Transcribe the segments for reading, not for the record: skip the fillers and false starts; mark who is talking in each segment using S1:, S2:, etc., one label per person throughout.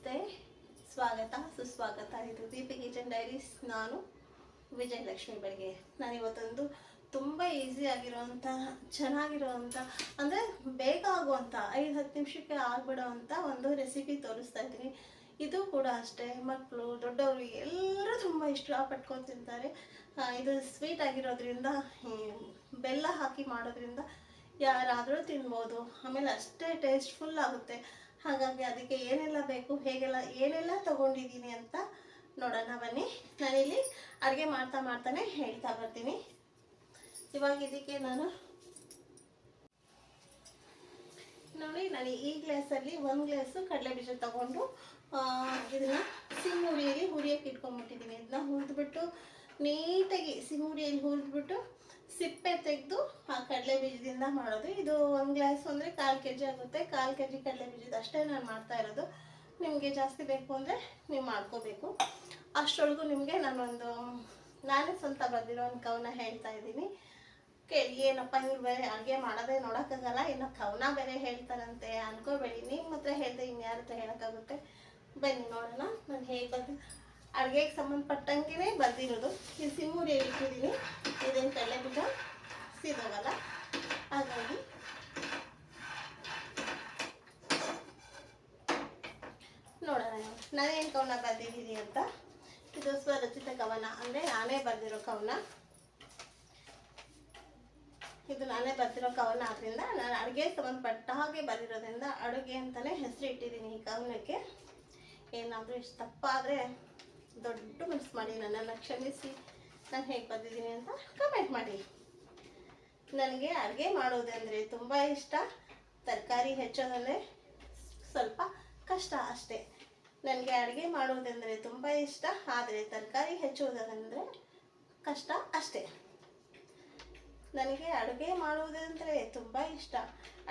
S1: ನಮಸ್ತೆ, ಸ್ವಾಗತ ಸುಸ್ವಾಗತ. ಇದು ದೀಪಿ ಕಿಚನ್ ಡೈರೀಸ್. ನಾನು ವಿಜಯಲಕ್ಷ್ಮಿ ಬೆಳಗ್ಗೆ. ನಾನಿವತ್ತೊಂದು ತುಂಬ ಈಸಿ ಆಗಿರೋವಂಥ, ಚೆನ್ನಾಗಿರೋವಂಥ, ಅಂದರೆ ಬೇಗ ಆಗುವಂಥ 5-10 ನಿಮಿಷಕ್ಕೆ ಆಗಿಬಿಡೋವಂಥ ಒಂದು ರೆಸಿಪಿ ತೋರಿಸ್ತಾ ಇದ್ದೀನಿ. ಇದು ಕೂಡ ಅಷ್ಟೇ, ಮಕ್ಕಳು ದೊಡ್ಡವರು ಎಲ್ಲರೂ ತುಂಬ ಇಷ್ಟಪಟ್ಕೊಂಡು ತಿಂತಾರೆ. ಇದು ಸ್ವೀಟ್ ಆಗಿರೋದ್ರಿಂದ, ಬೆಲ್ಲ ಹಾಕಿ ಮಾಡೋದ್ರಿಂದ ಯಾರಾದರೂ ತಿನ್ಬೋದು. ಆಮೇಲೆ ಅಷ್ಟೇ ಟೇಸ್ಟ್ಫುಲ್ ಆಗುತ್ತೆ. ಹಾಗಾಗಿ ಅದಕ್ಕೆ ಏನೆಲ್ಲ ಬೇಕು, ಏನೆಲ್ಲ ತೊಗೊಂಡಿದ್ದೀನಿ ಅಂತ ನೋಡೋಣ ಬನ್ನಿ. ನಾನಿಲ್ಲಿ ಅಡುಗೆ ಮಾಡ್ತಾನೆ ಹೇಳ್ತಾ ಬರ್ತೀನಿ. ಇವಾಗ ಇದಕ್ಕೆ ನಾನು ನೋಡಿ, ನಾನು ಈ ಗ್ಲಾಸಲ್ಲಿ 1 ಗ್ಲಾಸು ಕಡಲೆ ಬೀಜ ತೊಗೊಂಡು ಇದನ್ನು ಸಿಹಿ ಹುರಿಯಲ್ಲಿ ಹುರಿಯೋಕೆ ಇಟ್ಕೊಂಡ್ಬಿಟ್ಟಿದ್ದೀನಿ. ಇದನ್ನ ಹುರಿದ್ಬಿಟ್ಟು ನೀಟಾಗಿ ಸಿಹಿ ಹುರಿಯಲ್ಲಿ ಹುರಿದ್ಬಿಟ್ಟು ಸಿಪ್ಪೆ ತೆಗೆದು ಆ ಕಡಲೆ ಬೀಜದಿಂದ ಮಾಡೋದು. ಇದು 1 ಗ್ಲಾಸ್ ಅಂದರೆ 1/4 kg ಆಗುತ್ತೆ. 1/4 kg ಕಡಲೆ ಬೀಜದ ಅಷ್ಟೇ ನಾನು ಮಾಡ್ತಾ ಇರೋದು. ನಿಮಗೆ ಜಾಸ್ತಿ ಬೇಕು ಅಂದರೆ ನೀವು ಮಾಡ್ಕೋಬೇಕು. ಅಷ್ಟರೊಳಗೂ ನಿಮಗೆ ನಾನೇ ಸ್ವಂತ ಬಂದಿರೋ ಒಂದು ಕವನ ಹೇಳ್ತಾ ಇದ್ದೀನಿ. ಕೇಳಿ, ಏನಪ್ಪ ನೀವು ಬೇರೆ ಅಡುಗೆ ಮಾಡೋದೇ ನೋಡೋಕ್ಕಾಗಲ್ಲ, ಇನ್ನು ಕವನ ಬೇರೆ ಹೇಳ್ತಾರಂತೆ ಅನ್ಕೋಬೇಡಿ. ನಿಮ್ಮ ಹತ್ರ ಹೇಳಿದೆ ಇನ್ಯಾರ ಹತ್ರ ಹೇಳೋಕ್ಕಾಗುತ್ತೆ? ಬನ್ನಿ ನೋಡೋಣ ನಾನು ಹೇಗೆ ಅಡುಗೆಗೆ ಸಂಬಂಧಪಟ್ಟಂಗೆ ಬರ್ದಿರೋದು. ಇದು ಸಿಮ್ಮುರಿ ಇಟ್ಟಿದ್ದೀನಿ. ಇದೇನು ಕಡಲೆ ಬೀಜ ಸೀದೋಗಲ್ಲ, ಹಾಗಾಗಿ ನೋಡೋಣ ನಾನೇನು ಕವನ ಬರ್ದಿದ್ದೀನಿ ಅಂತ. ಇದು ಸ್ವರಚಿತ ಕವನ, ಅಂದರೆ ನಾನೇ ಬರ್ದಿರೋ ಕವನ. ಇದು ನಾನೇ ಬರ್ದಿರೋ ಕವನ ಆದ್ದರಿಂದ ನಾನು ಅಡುಗೆಗೆ ಸಂಬಂಧಪಟ್ಟ ಹಾಗೆ ಬರ್ದಿರೋದ್ರಿಂದ ಅಡುಗೆ ಅಂತಲೇ ಹೆಸರು ಇಟ್ಟಿದ್ದೀನಿ ಈ ಕವನಕ್ಕೆ. ಏನಾದರೂ ಇಷ್ಟು ತಪ್ಪಾದರೆ ದೊಡ್ಡ ಮಿಸ್ ಮಾಡಿ ನನ್ನನ್ನು ಕ್ಷಮಿಸಿ. ನಾನು ಹೇಗೆ ಬಂದಿದ್ದೀನಿ ಅಂತ ಕಮೆಂಟ್ ಮಾಡಿ. ನನಗೆ ಅಡುಗೆ ಮಾಡೋದಂದರೆ ತುಂಬ ಇಷ್ಟ. ತರಕಾರಿ ಹೆಚ್ಚೋದಂದರೆ ಸ್ವಲ್ಪ ಕಷ್ಟ ಅಷ್ಟೇ. ನನಗೆ ಅಡುಗೆ ಮಾಡೋದಂದರೆ ತುಂಬ ಇಷ್ಟ, ಆದರೆ ತರಕಾರಿ ಹೆಚ್ಚುವುದಂದರೆ ಕಷ್ಟ ಅಷ್ಟೇ. ನನಗೆ ಅಡುಗೆ ಮಾಡುವುದಂದರೆ ತುಂಬ ಇಷ್ಟ.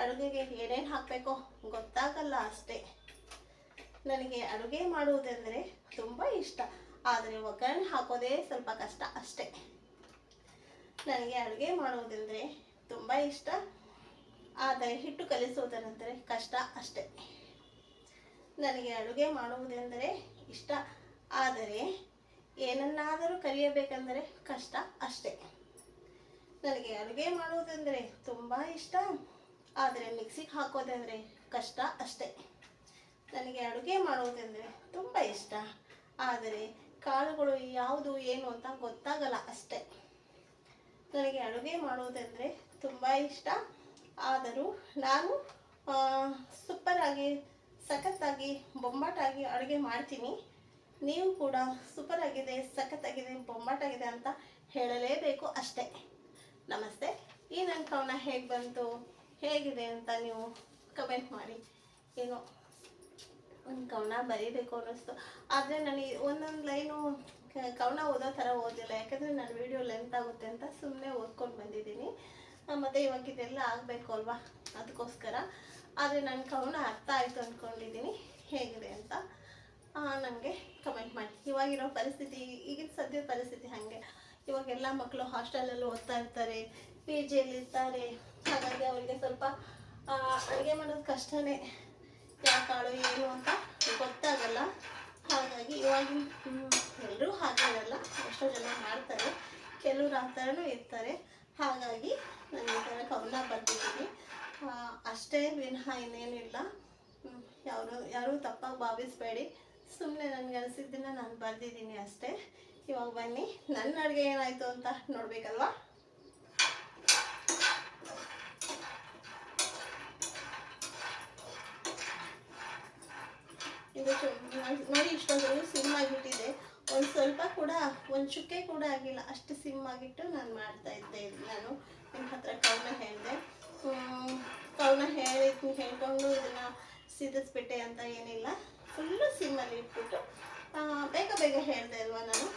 S1: ಅಡುಗೆಗೆ ಏನೇನು ಹಾಕಬೇಕೋ ಗೊತ್ತಾಗಲ್ಲ ಅಷ್ಟೇ. ನನಗೆ ಅಡುಗೆ ಮಾಡುವುದೆಂದರೆ ತುಂಬ ಇಷ್ಟ, ಆದರೆ ಒಗ್ಗರಣೆ ಹಾಕೋದೇ ಸ್ವಲ್ಪ ಕಷ್ಟ ಅಷ್ಟೇ. ನನಗೆ ಅಡುಗೆ ಮಾಡುವುದೆಂದರೆ ತುಂಬ ಇಷ್ಟ, ಆದರೆ ಹಿಟ್ಟು ಕಲಿಸುವುದೆಂದರೆ ಕಷ್ಟ ಅಷ್ಟೇ. ನನಗೆ ಅಡುಗೆ ಮಾಡುವುದೆಂದರೆ ಇಷ್ಟ, ಆದರೆ ಏನನ್ನಾದರೂ ಕಲಿಯಬೇಕೆಂದರೆ ಕಷ್ಟ ಅಷ್ಟೇ. ನನಗೆ ಅಡುಗೆ ಮಾಡುವುದೆಂದರೆ ತುಂಬ ಇಷ್ಟ, ಆದರೆ ಮಿಕ್ಸಿಗೆ ಹಾಕೋದೆಂದರೆ ಕಷ್ಟ ಅಷ್ಟೇ. ನನಗೆ ಅಡುಗೆ ಮಾಡುವುದೆಂದರೆ ತುಂಬ ಇಷ್ಟ, ಆದರೆ ಕಾಳುಗಳು ಯಾವುದು ಏನು ಅಂತ ಗೊತ್ತಾಗಲ್ಲ ಅಷ್ಟೇ. ನನಗೆ ಅಡುಗೆ ಮಾಡುವುದೆಂದರೆ ತುಂಬ ಇಷ್ಟ, ಆದರೂ ನಾನು ಸೂಪರಾಗಿ, ಸಖತ್ತಾಗಿ, ಬೊಂಬಾಟಾಗಿ ಅಡುಗೆ ಮಾಡ್ತೀನಿ. ನೀವು ಕೂಡ ಸೂಪರಾಗಿದೆ, ಸಖತ್ತಾಗಿದೆ, ಬೊಂಬಾಟಾಗಿದೆ ಅಂತ ಹೇಳಲೇಬೇಕು ಅಷ್ಟೇ. ನಮಸ್ತೆ. ಈ ನನ್ನ ಕವನ ಹೇಗೆ ಬಂತು, ಹೇಗಿದೆ ಅಂತ ನೀವು ಕಮೆಂಟ್ ಮಾಡಿ. ಏನೋ ಒಂದು ಕವನ ಬರೀಬೇಕು ಅನ್ನಿಸ್ತು, ಆದರೆ ನನಗೆ ಒಂದೊಂದು ಲೈನು ಕವನ ಓದೋ ಥರ ಓದಿಲ್ಲ. ಯಾಕಂದರೆ ನಾನು ವಿಡಿಯೋ ಲೆಂತ್ ಆಗುತ್ತೆ ಅಂತ ಸುಮ್ಮನೆ ಓದ್ಕೊಂಡು ಬಂದಿದ್ದೀನಿ. ಮತ್ತು ಇವಾಗ ಇದೆಲ್ಲ ಆಗಬೇಕು ಅಲ್ವಾ, ಅದಕ್ಕೋಸ್ಕರ. ಆದರೆ ನನ್ನ ಕವನ ಅರ್ಥ ಆಯಿತು ಅಂದ್ಕೊಂಡಿದ್ದೀನಿ. ಹೇಗಿದೆ ಅಂತ ನನಗೆ ಕಮೆಂಟ್ ಮಾಡಿ. ಇವಾಗಿರೋ ಪರಿಸ್ಥಿತಿ, ಈಗಿನ ಸದ್ಯದ ಪರಿಸ್ಥಿತಿ ಹಾಗೆ. ಇವಾಗೆಲ್ಲ ಮಕ್ಕಳು ಹಾಸ್ಟೆಲಲ್ಲಿ ಓದ್ತಾ ಇರ್ತಾರೆ, ಪಿ ಜಿಯಲ್ಲಿ ಇರ್ತಾರೆ. ಹಾಗಾಗಿ ಅವರಿಗೆ ಸ್ವಲ್ಪ ಅಡುಗೆ ಮಾಡೋದು ಕಷ್ಟನೇ. ಯಾವ ಕಾಳು ಏನು ಅಂತ ಗೊತ್ತಾಗಲ್ಲ. ಹಾಗಾಗಿ ಇವಾಗಿನ ಎಲ್ಲರೂ ಹಾಗೆ ಇರಲ್ಲ, ಎಷ್ಟೋ ಜನ ಮಾಡ್ತಾರೆ, ಕೆಲವರು ಆ ಥರನೂ ಇರ್ತಾರೆ. ಹಾಗಾಗಿ ನಾನು ಈ ಥರ ಕವನ ಬರ್ತಿದ್ದೀನಿ ಅಷ್ಟೇ, ವಿನಃ ಇನ್ನೇನಿಲ್ಲ. ಯಾರೂ ತಪ್ಪಾಗಿ ಭಾವಿಸ್ಬೇಡಿ. ಸುಮ್ಮನೆ ನನಗೆ ಅನಿಸಿದ್ದನ್ನು ನಾನು ಬರ್ದಿದ್ದೀನಿ ಅಷ್ಟೇ. ಇವಾಗ ಬನ್ನಿ, ನನ್ನ ಅಡುಗೆ ಏನಾಯಿತು ಅಂತ ನೋಡಬೇಕಲ್ವಾ. ಇದು ನೋಡಿ, ಇಷ್ಟೊಂದು ಸಿಮ್ ಆಗಿಬಿಟ್ಟಿದೆ. ಒಂದು ಸ್ವಲ್ಪ ಕೂಡ, ಒಂದು ಚುಕ್ಕೆ ಕೂಡ ಆಗಿಲ್ಲ, ಅಷ್ಟು ಸಿಮ್ ಆಗಿಟ್ಟು ನಾನು ಮಾಡ್ತಾ ಇದ್ದೆ. ನಾನು ನಿಮ್ಮ ಹತ್ರ ಕವನ ಹೇಳಿದೆ, ಕವನ ಹೇಳ್ಕೊಂಡು ಇದನ್ನು ಸಿದಿಸ್ಬಿಟ್ಟೆ ಅಂತ ಏನಿಲ್ಲ. ಫುಲ್ಲು ಸಿಮ್ಮಲ್ಲಿ ಇಟ್ಬಿಟ್ಟು ಬೇಗ ಹೇಳಿದೆ ಅಲ್ವಾ ನಾನು.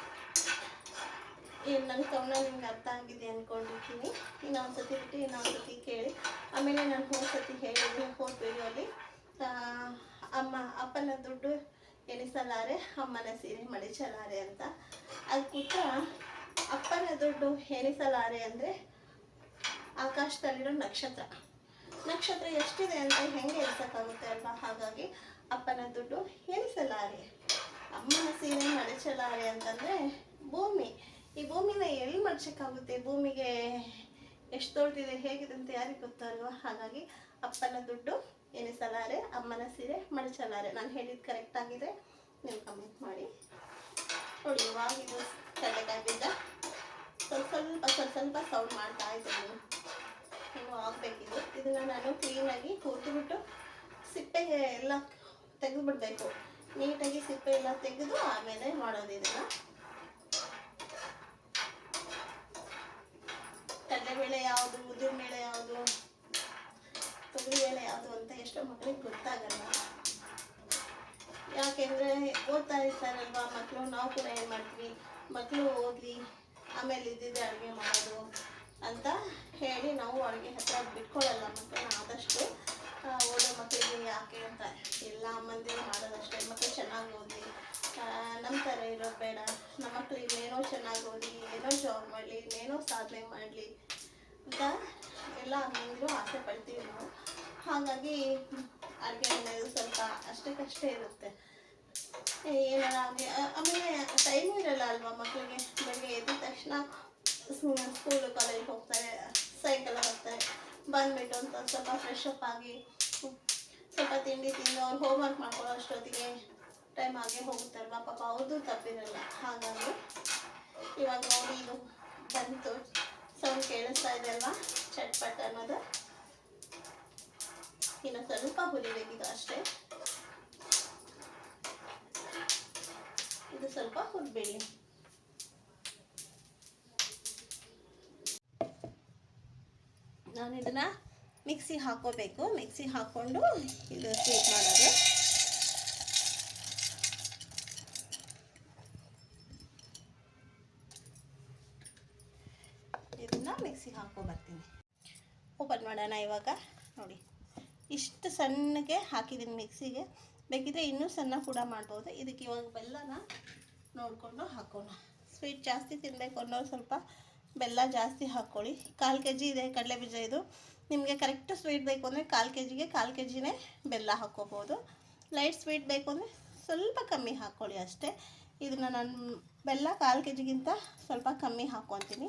S1: ನನ್ನ ಕವನ ನಿಮ್ಗೆ ಅರ್ಥ ಆಗಿದೆ ಅಂದ್ಕೊಂಡಿರ್ತೀನಿ. ಇನ್ನೊಂದ್ಸತಿ ಬಿಟ್ಟು ಇನ್ನೊಂದ್ಸತಿ ಕೇಳಿ. ಆಮೇಲೆ ನಾನು ಹೋದ್ಸತಿ ಹೇಳಿದ್ದೀನಿ, ಹೋದ ವಿಡಿಯೋಲಿ ಅಪ್ಪನ ದುಡ್ಡು ಎಣಿಸಲಾರೆ, ಅಮ್ಮನ ಸೀರೆ ಮಡಿಚಲಾರೆ ಅಂತ. ಅದಕ್ಕೂಟ ಅಪ್ಪನ ದುಡ್ಡು ಎಣಿಸಲಾರೆ ಅಂದರೆ ಆಕಾಶದಲ್ಲಿರೋ ನಕ್ಷತ್ರ ಎಷ್ಟಿದೆ ಅಂತ ಹೆಂಗೆ ಎಣಿಸೋಕ್ಕಾಗುತ್ತೆ ಅಲ್ವಾ. ಹಾಗಾಗಿ ಅಪ್ಪನ ದುಡ್ಡು ಎಣಿಸಲಾರೆ. ಮಡಚಲಾರೆ. ಅಮ್ಮನ ಸೀರೆ ಮಡಚಲಾರೆ ಅಂತಂದರೆ ಭೂಮಿ. ಈ ಭೂಮಿನ ಎಲ್ಲಿ ಮಡ್ಚಕ್ಕಾಗುತ್ತೆ? ಭೂಮಿಗೆ ಎಷ್ಟು ದೊಡ್ಡದಿದೆ ಹೇಗಿದೆ ಅಂತ ಯಾರಿಗೆ ಗೊತ್ತಲ್ವಾ? ಹಾಗಾಗಿ ಅಪ್ಪನ ದುಡ್ಡು ಎನಿಸಲಾರೆ, ಅಮ್ಮನ ಸೀರೆ ಮಡಚಲಾರೆ. ನಾನು ಹೇಳಿದ್ದು ಕರೆಕ್ಟ್ ಆಗಿದೆ, ನೀವು ಕಮೆಂಟ್ ಮಾಡಿ. ನೋಡಿ, ಇವಾಗ ಇದು ಕಡಲೆಕಾಯಿ ಬೀಜ ಸ್ವಲ್ಪ ಸೌಂಡ್ ಮಾಡ್ತಾ ಇದ್ದೀನಿ. ನೀವು ಆಗಬೇಕಿದು. ಇದನ್ನು ನಾನು ಕ್ಲೀನಾಗಿ ಹುರಿದುಬಿಟ್ಟು ಸಿಪ್ಪೆಗೆ ಎಲ್ಲ ತೆಗೆದುಬಿಡ್ಬೇಕು. ನೀಟಾಗಿ ಸಿಪ್ಪೆ ಎಲ್ಲ ತೆಗೆದು ಆಮೇಲೆ ಮಾಡೋದು ಇದನ್ನು. ಕಡಲೆಬೇಳೆ ಯಾವುದು, ಉದ್ದಿನಬೇಳೆ ಯಾವುದು, ತೊಗರಿಬೇಳೆ ಯಾವುದು ಅಂತ ಎಷ್ಟೋ ಮಕ್ಕಳಿಗೆ ಗೊತ್ತಾಗಲ್ಲ. ಯಾಕೆಂದರೆ ಓದ್ತಾ ಇರ್ತಾರಲ್ವ ಮಕ್ಕಳು, ನಾವು ಕೂಡ ಏನು ಮಾಡ್ತೀವಿ, ಮಕ್ಕಳು ಓದಲಿ ಆಮೇಲೆ ಇದ್ದಿದ್ದೆ ಅಡುಗೆ ಮಾಡೋದು ಅಂತ ಹೇಳಿ ನಾವು ಅಡುಗೆ ಹತ್ರ ಬಿಟ್ಕೊಳ್ಳಲ್ಲ ಮಕ್ಕಳನ್ನ. ಆದಷ್ಟು ಓದೋ ಮಕ್ಕಳಿಗೆ ಯಾಕೆ ಅಂತ ಎಲ್ಲ ಅಮ್ಮಂದಿರು ಮಾಡೋದಷ್ಟೇ. ಮಕ್ಕಳು ಚೆನ್ನಾಗಿ ಓದಲಿ, ನಮ್ಮ ಥರ ಇರೋದು ಬೇಡ, ನಮ್ಮ ಮಕ್ಕಳು ಇನ್ನೇನೋ ಚೆನ್ನಾಗಿ ಓದಿ, ಏನೋ ಜಾಬ್ ಮಾಡಲಿ, ಇನ್ನೇನೋ ಸಾಧನೆ ಮಾಡಲಿ ಅಂತ ಎಲ್ಲ ಅಮ್ಮಂದಿರು ಆಸೆ ಪಡ್ತೀವಿ ನಾವು. ಹಾಗಾಗಿ ಅಡುಗೆ ಮನೆಯದು ಸ್ವಲ್ಪ ಅಷ್ಟಕ್ಕಷ್ಟೇ ಇರುತ್ತೆ. ಏನಾರ ಆಮೇಲೆ ಟೈಮ್ ಇರಲ್ಲ ಅಲ್ವಾ ಮಕ್ಕಳಿಗೆ. ಬೆಳಗ್ಗೆ ಎದ್ದ ತಕ್ಷಣ ಸ್ಕೂಲು ಕಾಲೇಜ್ ಹೋಗ್ತಾರೆ, ಸೈಕಲ್ ಹೋಗ್ತಾರೆ, ಬಂದುಬಿಟ್ಟು ಅಂತ ಸ್ವಲ್ಪ ಫ್ರೆಶ್ ಅಪ್ ಆಗಿ ಸ್ವಲ್ಪ ತಿಂಡಿ ತಿಂದು ಅವ್ರು ಹೋಮ್ವರ್ಕ್ ಮಾಡ್ಕೊಳ್ಳೋ ಅಷ್ಟೊತ್ತಿಗೆ ಟೈಮ್ ಆಗೇ ಹೋಗುತ್ತಲ್ವ. ಪಾಪ ಅವ್ರದ್ದು ತಪ್ಪಿರಲ್ಲ. ಹಾಗಾಗಿ ಇವಾಗ ನೋಡಿ ಇದು ಬಂತು, ಸೌಂಡ್ ಕೇಳಿಸ್ತಾ ಇದೆ ಅಲ್ವಾ, ಚಟ್ಪಟ್ ಅನ್ನೋದು. ಇನ್ನು ಸ್ವಲ್ಪ ಹುರಿಬೇಕಿದು ಅಷ್ಟೇ. ಇದು ಸ್ವಲ್ಪ ಹುರಿಬೇಡಿ. ನಾನು ಇದನ್ನು ಮಿಕ್ಸಿ ಹಾಕೋಬೇಕು. ಮಿಕ್ಸಿ ಹಾಕ್ಕೊಂಡು ಇದು ಸ್ವೀಟ್ ಮಾಡೋದು. ಇದನ್ನು ಮಿಕ್ಸಿ ಹಾಕ್ಕೊಬರ್ತೀನಿ. ಓಪನ್ ಮಾಡೋಣ ಇವಾಗ. ನೋಡಿ, ಇಷ್ಟು ಸಣ್ಣಗೆ ಹಾಕಿದ್ದೀನಿ ಮಿಕ್ಸಿಗೆ. ಬೇಕಿದ್ರೆ ಇನ್ನೂ ಸಣ್ಣ ಕೂಡ ಮಾಡ್ಬೋದು. ಇದಕ್ಕೆ ಇವಾಗ ಬೆಲ್ಲನ ನೋಡಿಕೊಂಡು ಹಾಕೋಣ. ಸ್ವೀಟ್ ಜಾಸ್ತಿ ತಿನ್ನಬೇಕು ಅನ್ನೋರು ಸ್ವಲ್ಪ ಬೆಲ್ಲ ಜಾಸ್ತಿ ಹಾಕ್ಕೊಳ್ಳಿ. 1/4 kg ಇದೆ ಕಡಲೆ ಬೀಜ. ಇದು ನಿಮಗೆ ಕರೆಕ್ಟ್ ಸ್ವೀಟ್ ಬೇಕು ಅಂದರೆ 1/4 kgಗೆ 1/4 kgನೇ ಬೆಲ್ಲ ಹಾಕ್ಕೋಬೋದು. ಲೈಟ್ ಸ್ವೀಟ್ ಬೇಕು ಅಂದರೆ ಸ್ವಲ್ಪ ಕಮ್ಮಿ ಹಾಕ್ಕೊಳ್ಳಿ ಅಷ್ಟೇ. ಇದನ್ನು ನಾನು ಬೆಲ್ಲ 1/4 kgಗಿಂತ ಸ್ವಲ್ಪ ಕಮ್ಮಿ ಹಾಕ್ಕೊತೀನಿ.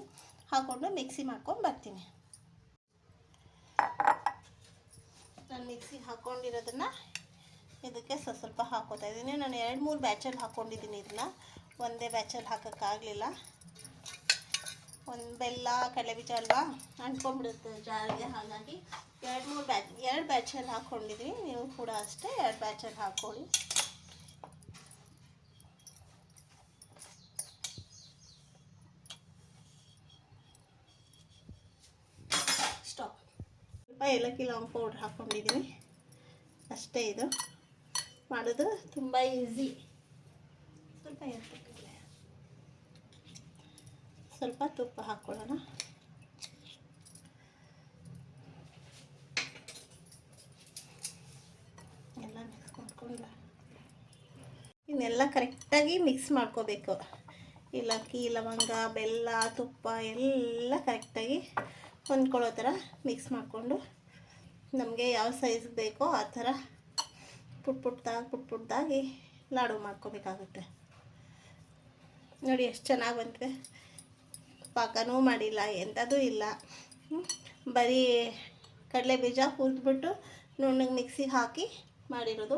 S1: ಹಾಕ್ಕೊಂಡು ಮಿಕ್ಸಿ ಮಾಡ್ಕೊಂಡು ಬರ್ತೀನಿ. ನಾನು ಮಿಕ್ಸಿ ಹಾಕ್ಕೊಂಡಿರೋದನ್ನು ಇದಕ್ಕೆ ಸ್ವಲ್ಪ ಹಾಕ್ಕೋತಾ ಇದ್ದೀನಿ. ನಾನು 2-3 ಬ್ಯಾಚಲ್ಲಿ ಹಾಕ್ಕೊಂಡಿದ್ದೀನಿ. ಇದನ್ನು ಒಂದೇ ಬ್ಯಾಚಲ್ಲಿ ಹಾಕೋಕ್ಕಾಗಲಿಲ್ಲ. ಒಂದು ಬೆಲ್ಲ ಕಡಲೆ ಬೀಜ ಅಲ್ವಾ, ಅಂಟ್ಕೊಂಡ್ಬಿಡುತ್ತೆ ಜಾರಿಗೆ. ಹಾಗಾಗಿ 2 ಬ್ಯಾಚಲ್ಲಿ ಹಾಕ್ಕೊಂಡಿದ್ದೀನಿ. ನೀವು ಕೂಡ ಅಷ್ಟೇ 2 ಬ್ಯಾಚಲ್ಲಿ ಹಾಕ್ಕೊಳ್ಳಿ. ಸ್ಟಾಪ್. ಸ್ವಲ್ಪ ಏಲಕ್ಕಿ ಲವಂಗ ಪೌಡ್ರ್ ಹಾಕ್ಕೊಂಡಿದ್ದೀನಿ ಅಷ್ಟೇ. ಇದು ಮಾಡೋದು ತುಂಬ ಈಸಿ. ಸ್ವಲ್ಪ ಸ್ವಲ್ಪ ತುಪ್ಪ ಹಾಕ್ಕೊಳ್ಳೋಣ. ಎಲ್ಲ ಮಿಕ್ಸ್ ಮಾಡ್ಕೊಂಡು ಇನ್ನೆಲ್ಲ ಕರೆಕ್ಟಾಗಿ ಮಿಕ್ಸ್ ಮಾಡ್ಕೋಬೇಕು. ಏಲಕ್ಕಿ ಲವಂಗ ಬೆಲ್ಲ ತುಪ್ಪ ಎಲ್ಲ ಕರೆಕ್ಟಾಗಿ ಹೊಂದ್ಕೊಳ್ಳೋ ಥರ ಮಿಕ್ಸ್ ಮಾಡಿಕೊಂಡು ನಮಗೆ ಯಾವ ಸೈಜ್ ಬೇಕೋ ಆ ಥರ ಪುಟ್ಟಾಗಿ ಲಾಡು ಮಾಡ್ಕೋಬೇಕಾಗುತ್ತೆ. ನೋಡಿ ಎಷ್ಟು ಚೆನ್ನಾಗಿ ಬಂತವೆ. ಪಾಕನೂ ಮಾಡಿಲ್ಲ, ಎಂಥದೂ ಇಲ್ಲ. ಬರೀ ಕಡಲೆ ಬೀಜ ಹುರಿದ್ಬಿಟ್ಟು ನುಣ್ಣಗೆ ಮಿಕ್ಸಿಗೆ ಹಾಕಿ ಮಾಡಿರೋದು.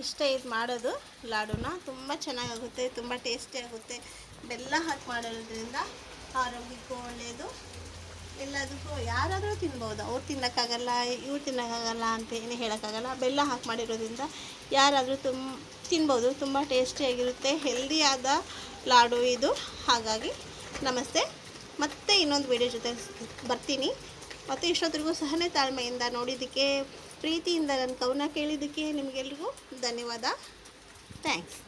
S1: ಇಷ್ಟ ಇದು ಮಾಡೋದು ಲಾಡುನ. ತುಂಬ ಚೆನ್ನಾಗಾಗುತ್ತೆ, ತುಂಬ ಟೇಸ್ಟಿ ಆಗುತ್ತೆ. ಬೆಲ್ಲ ಹಾಕಿ ಮಾಡೋದ್ರಿಂದ ಆರೋಗ್ಯಕ್ಕೂ ಒಳ್ಳೆಯದು. ಎಲ್ಲದಕ್ಕೂ ಯಾರಾದರೂ ತಿನ್ಬೋದು. ಅವ್ರು ತಿನ್ನೋಕ್ಕಾಗಲ್ಲ, ಇವ್ರು ತಿನ್ನೋಕ್ಕಾಗಲ್ಲ ಅಂತ ಏನು ಹೇಳೋಕ್ಕಾಗಲ್ಲ. ಬೆಲ್ಲ ಹಾಕಿ ಮಾಡಿರೋದ್ರಿಂದ ಯಾರಾದರೂ ತಿನ್ಬೋದು. ತುಂಬ ಟೇಸ್ಟಿಯಾಗಿರುತ್ತೆ, ಹೆಲ್ದಿಯಾದ ಲಾಡು ಇದು. ಹಾಗಾಗಿ ನಮಸ್ತೆ. ಮತ್ತೆ ಇನ್ನೊಂದು ವಿಡಿಯೋ ಜೊತೆ ಬರ್ತೀನಿ. ಮತ್ತು ಇಷ್ಟೊತ್ತಿಗೂ ಸಹನೆ ತಾಳ್ಮೆಯಿಂದ ನೋಡಿದ್ದಕ್ಕೆ, ಪ್ರೀತಿಯಿಂದ ನನ್ನ ಕವನ ಕೇಳಿದ್ದಕ್ಕೆ ನಿಮಗೆಲ್ರಿಗೂ ಧನ್ಯವಾದ. ಥ್ಯಾಂಕ್ಸ್.